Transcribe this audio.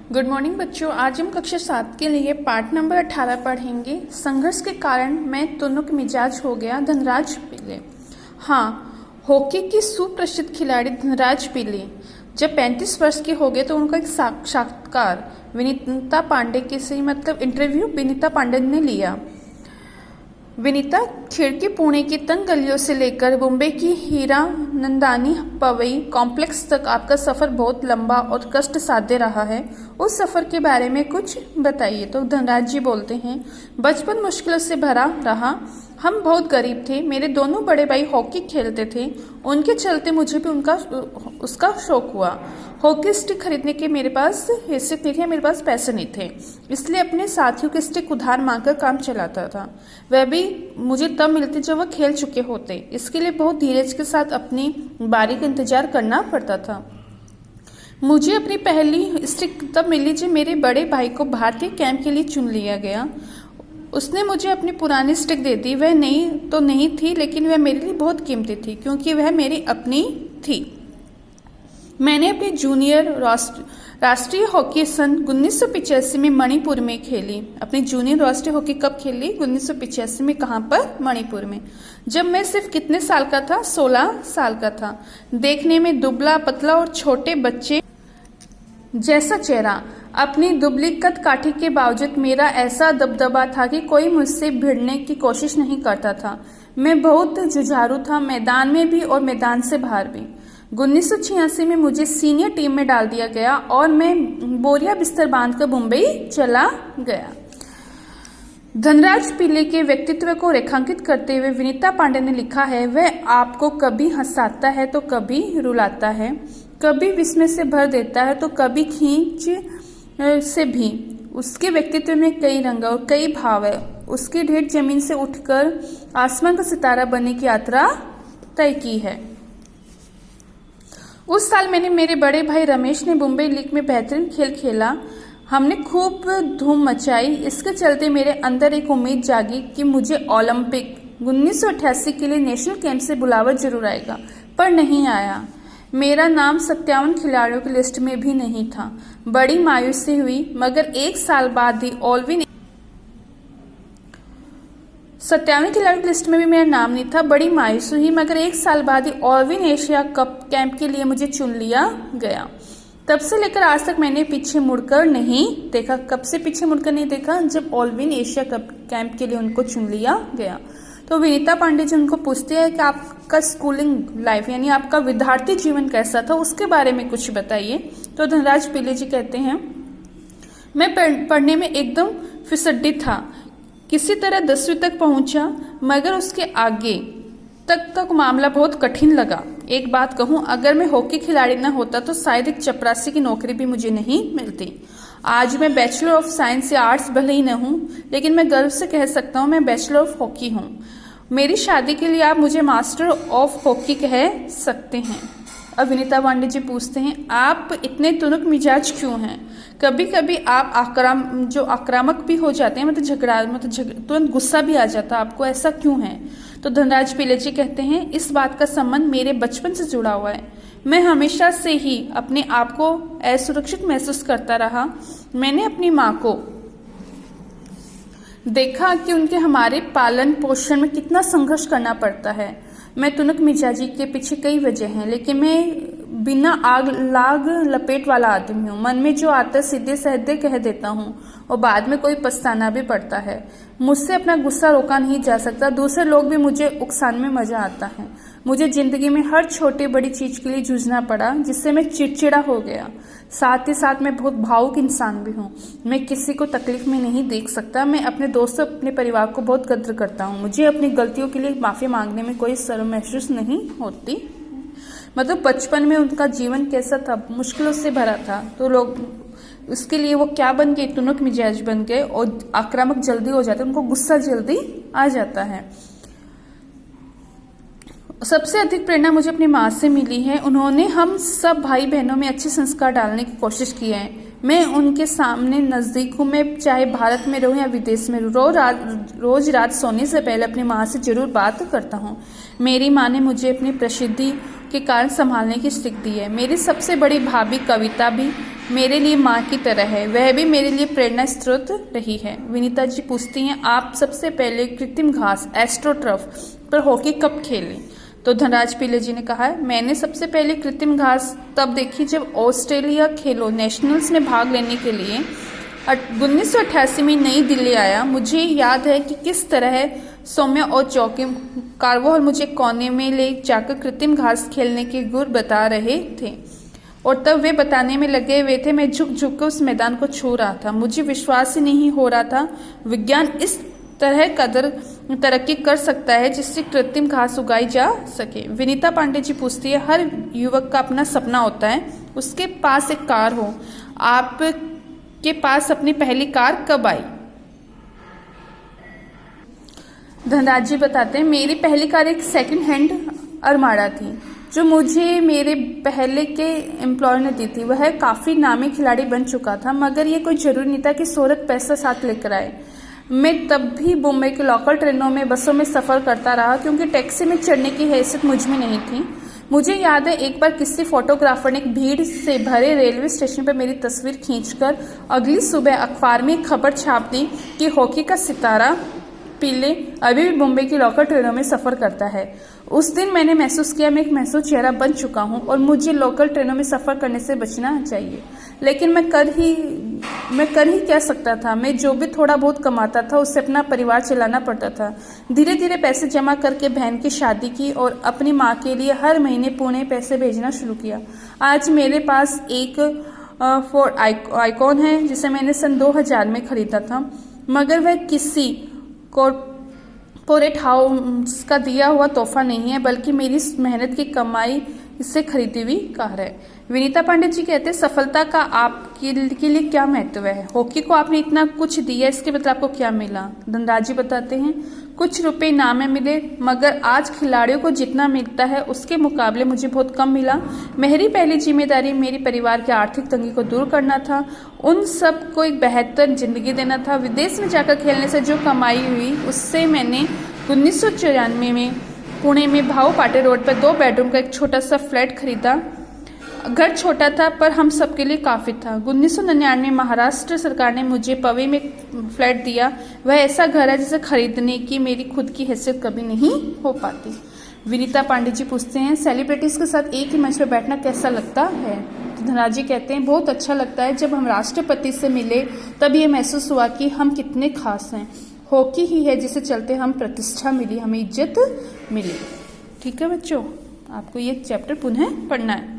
Good morning बच्चों। आज हम कक्षा 7 के लिए पाठ नंबर 18 पढ़ेंगे। संघर्ष के कारण मैं तुनुक मिजाज हो गया। धनराज पिल्ले। हाँ, हॉकी की सुप्रसिद्ध खिलाड़ी धनराज पिल्ले जब 35 वर्ष के हो गए तो उनका एक साक्षात्कार विनीता पांडे के से इंटरव्यू विनीता पांडे ने लिया। विनीता, खिड़की पुणे की तंग गलियों से लेकर मुंबई की हीरा नंदानी पवई कॉम्प्लेक्स तक आपका सफर बहुत लंबा और कष्ट साध्य रहा है। उस सफर के बारे में कुछ बताइए। तो धनराज जी बोलते हैं, बचपन मुश्किलों से भरा रहा। हम बहुत गरीब थे। मेरे दोनों बड़े भाई हॉकी खेलते थे। उनके चलते मुझे भी उसका शौक हुआ। हॉकी स्टिक खरीदने के मेरे पास हैसियत नहीं थी, मेरे पास पैसे नहीं थे, इसलिए अपने साथियों के स्टिक उधार मांगकर काम चलाता था। वह भी मुझे तब मिलते जब वह खेल चुके होते। इसके लिए बहुत धीरज के साथ अपनी बारी का इंतजार करना पड़ता था। मुझे अपनी पहली स्टिक तब मिली जब मेरे बड़े भाई को भारतीय कैंप के लिए चुन लिया गया। उसने मुझे अपनी पुरानी स्टिक दे दी। वह नई तो नहीं थी, लेकिन वह मेरे लिए बहुत कीमती थी क्योंकि वह मेरी अपनी थी। मैंने अपनी जूनियर राष्ट्रीय हॉकी सन 1985 में मणिपुर में खेली। अपनी जूनियर राष्ट्रीय हॉकी कब खेली? 1985 में। कहाँ पर? मणिपुर में। जब मैं सिर्फ कितने साल का था? 16 साल का था। देखने में दुबला पतला और छोटे बच्चे जैसा चेहरा। अपनी दुबली कद काठी के बावजूद मेरा ऐसा दबदबा था कि कोई मुझसे भिड़ने की कोशिश नहीं करता था। मैं बहुत जुझारू था, मैदान में भी और मैदान से बाहर भी। 1986 में मुझे सीनियर टीम में डाल दिया गया और मैं बोरिया बिस्तर बांधकर मुंबई चला गया। धनराज पिल्ले के व्यक्तित्व को रेखांकित करते हुए विनीता पांडे ने लिखा है, वह आपको कभी हंसाता है तो कभी रुलाता है, कभी विस्मय से भर देता है तो कभी खींच से भी। उसके व्यक्तित्व में कई रंग और कई भाव है। उसकी ढेर जमीन से उठकर आसमान का सितारा बनने की यात्रा तय की है। उस साल मैंने मेरे बड़े भाई रमेश ने मुंबई लीग में बेहतरीन खेल खेला। हमने खूब धूम मचाई। इसके चलते मेरे अंदर एक उम्मीद जागी कि मुझे ओलंपिक 1988 के लिए नेशनल कैंप से बुलावा जरूर आएगा, पर नहीं आया। मेरा नाम 57 खिलाड़ियों की लिस्ट में भी नहीं था। बड़ी मायूसी हुई, मगर एक साल बाद ही 57 खिलाड़ियों की लिस्ट में भी मेरा नाम नहीं था। बड़ी मायूसी हुई, मगर एक साल बाद ही ऑलविन एशिया कप कैंप के लिए मुझे चुन लिया गया। तब से लेकर आज तक मैंने पीछे मुड़कर नहीं देखा। कब से पीछे मुड़कर नहीं देखा? जब ऑलविन एशिया कप कैंप के लिए उनको चुन लिया गया। तो विनीता पांडे जी उनको पूछते हैं कि आपका स्कूलिंग लाइफ यानी आपका विद्यार्थी जीवन कैसा था, उसके बारे में कुछ बताइए। तो धनराज पिल्ले जी कहते हैं, मैं पढ़ने में एकदम फिसड्डी था। किसी तरह 10वीं तक पहुंचा, मगर उसके आगे तक मामला बहुत कठिन लगा। एक बात कहूं, अगर मैं हॉकी खिलाड़ी न होता तो शायद एक चपरासी की नौकरी भी मुझे नहीं मिलती। आज मैं बैचलर ऑफ साइंस या आर्ट्स भले ही न हूं, लेकिन मैं गर्व से कह सकता हूं मैं बैचलर ऑफ हॉकी हूं। मेरी शादी के लिए आप मुझे मास्टर ऑफ हॉकी कह सकते हैं। अब विनीता पांडे जी पूछते हैं, आप इतने तुनक मिजाज क्यों हैं? कभी कभी आप आक्रामक भी हो जाते हैं, तुरंत गुस्सा भी आ जाता है आपको, ऐसा क्यों है? तो धनराज पिल्ले जी कहते हैं, इस बात का संबंध मेरे बचपन से जुड़ा हुआ है। मैं हमेशा से ही अपने आप को असुरक्षित महसूस करता रहा। मैंने अपनी माँ को देखा कि उनके हमारे पालन पोषण में कितना संघर्ष करना पड़ता है। मैं तुनक मिजाजी के पीछे कई वजह हैं, लेकिन मैं बिना आग लाग लपेट वाला आदमी हूँ। मन में जो आता है सीधे साधे कह देता हूँ और बाद में कोई पछताना भी पड़ता है। मुझसे अपना गुस्सा रोका नहीं जा सकता। दूसरे लोग भी मुझे उकसाने में मजा आता है। मुझे जिंदगी में हर छोटी बड़ी चीज के लिए जूझना पड़ा, जिससे मैं चिड़चिड़ा हो गया। साथ ही साथ मैं बहुत भावुक इंसान भी हूँ। मैं किसी को तकलीफ में नहीं देख सकता। मैं अपने दोस्तों अपने परिवार को बहुत कद्र करता हूँ। मुझे अपनी गलतियों के लिए माफी मांगने में कोई शर्म महसूस नहीं होती। मतलब बचपन में उनका जीवन कैसा था? मुश्किलों से भरा था। तो लोग उसके लिए वो क्या बन गए? तुनक मिजाज बन गए और आक्रामक जल्दी हो जाते, उनको गुस्सा जल्दी आ जाता है। सबसे अधिक प्रेरणा मुझे अपनी माँ से मिली है। उन्होंने हम सब भाई बहनों में अच्छे संस्कार डालने की कोशिश की है। मैं उनके सामने नज़दीक हूँ। मैं चाहे भारत में रहूँ या विदेश में रहूँ, रोज रात सोने से पहले अपनी माँ से जरूर बात करता हूँ। मेरी माँ ने मुझे अपनी प्रसिद्धि के कारण संभालने की सीख दी है। मेरी सबसे बड़ी भाभी कविता भी मेरे लिए माँ की तरह है, वह भी मेरे लिए प्रेरणा स्रोत रही है। विनीता जी पूछती हैं, आप सबसे पहले कृत्रिम घास एस्ट्रोटर्फ पर हॉकी कब खेले? तो धनराज पिल्ले जी ने कहा है, मैंने सबसे पहले कृत्रिम घास तब देखी जब ऑस्ट्रेलिया खेलो नेशनल्स में भाग लेने के लिए 1988 में नई दिल्ली आया। मुझे याद है कि किस तरह सौम्या और चौकी कारवाल मुझे कोने में ले जाकर कृत्रिम घास खेलने के गुर बता रहे थे और तब वे बताने में लगे हुए थे। मैं झुक झुक कर उस मैदान को छू रहा था। मुझे विश्वास ही नहीं हो रहा था विज्ञान इस तरह तरक्की कर सकता है जिससे कृत्रिम घास उगाई जा सके। विनीता पांडे जी पूछती है, हर युवक का अपना सपना होता है, उसके पास एक कार हो, आपके पास अपनी पहली कार कब आई? धनराज जी बताते हैं, मेरी पहली कार एक सेकंड हैंड अरमाड़ा थी जो मुझे मेरे पहले के एम्प्लॉयर ने दी थी। वह काफ़ी नामी खिलाड़ी बन चुका था, मगर ये कोई ज़रूरी नहीं था कि शोहरत पैसा साथ लेकर आए। मैं तब भी मुंबई के लोकल ट्रेनों में, बसों में सफ़र करता रहा क्योंकि टैक्सी में चढ़ने की हैसियत मुझ में नहीं थी। मुझे याद है एक बार किसी फोटोग्राफर ने एक भीड़ से भरे रेलवे स्टेशन पर मेरी तस्वीर खींचकर अगली सुबह अखबार में खबर छाप दी कि हॉकी का सितारा पिल्ले अभी भी मुंबई की लोकल ट्रेनों में सफ़र करता है। उस दिन मैंने महसूस किया मैं एक महसूस चेहरा बन चुका हूँ और मुझे लोकल ट्रेनों में सफ़र करने से बचना चाहिए। लेकिन मैं कर ही क्या सकता था। मैं जो भी थोड़ा बहुत कमाता था उससे अपना परिवार चलाना पड़ता था। धीरे धीरे पैसे जमा करके बहन की शादी की और अपनी माँ के लिए हर महीने पुणे पैसे भेजना शुरू किया। आज मेरे पास एक फोर्ड आइकॉन है जिसे मैंने सन 2000 में खरीदा था, मगर वह किसी कॉर्पोरेट हाउस का दिया हुआ तोहफा नहीं है, बल्कि मेरी मेहनत की कमाई इससे खरीदी हुई कार है। विनीता पांडे जी कहते हैं, सफलता का आपके लिए क्या महत्व है? हॉकी को आपने इतना कुछ दिया, इसके बदले आपको क्या मिला? धनराज जी बताते हैं, कुछ रुपए इनाम में मिले, मगर आज खिलाड़ियों को जितना मिलता है उसके मुकाबले मुझे बहुत कम मिला। मेरी पहली जिम्मेदारी मेरी परिवार की आर्थिक तंगी को दूर करना था, उन सब को एक बेहतर जिंदगी देना था। विदेश में जाकर खेलने से जो कमाई हुई उससे मैंने 1994 में पुणे में भाऊ पाटे रोड पर 2 बेडरूम का एक छोटा सा फ्लैट खरीदा। घर छोटा था पर हम सबके लिए काफ़ी था। 1999 में महाराष्ट्र सरकार ने मुझे पवे में फ्लैट दिया। वह ऐसा घर है जिसे खरीदने की मेरी खुद की हैसियत कभी नहीं हो पाती। विनीता पांडे जी पूछते हैं, सेलिब्रिटीज़ के साथ एक ही मंच पर बैठना कैसा लगता है? तो धनराज जी कहते हैं, बहुत अच्छा लगता है। जब हम राष्ट्रपति से मिले तब ये महसूस हुआ कि हम कितने खास हैं। हॉकी ही है जिसे चलते हम प्रतिष्ठा मिली, हमें इज्जत मिली। ठीक है बच्चों, आपको ये चैप्टर पुनः पढ़ना है।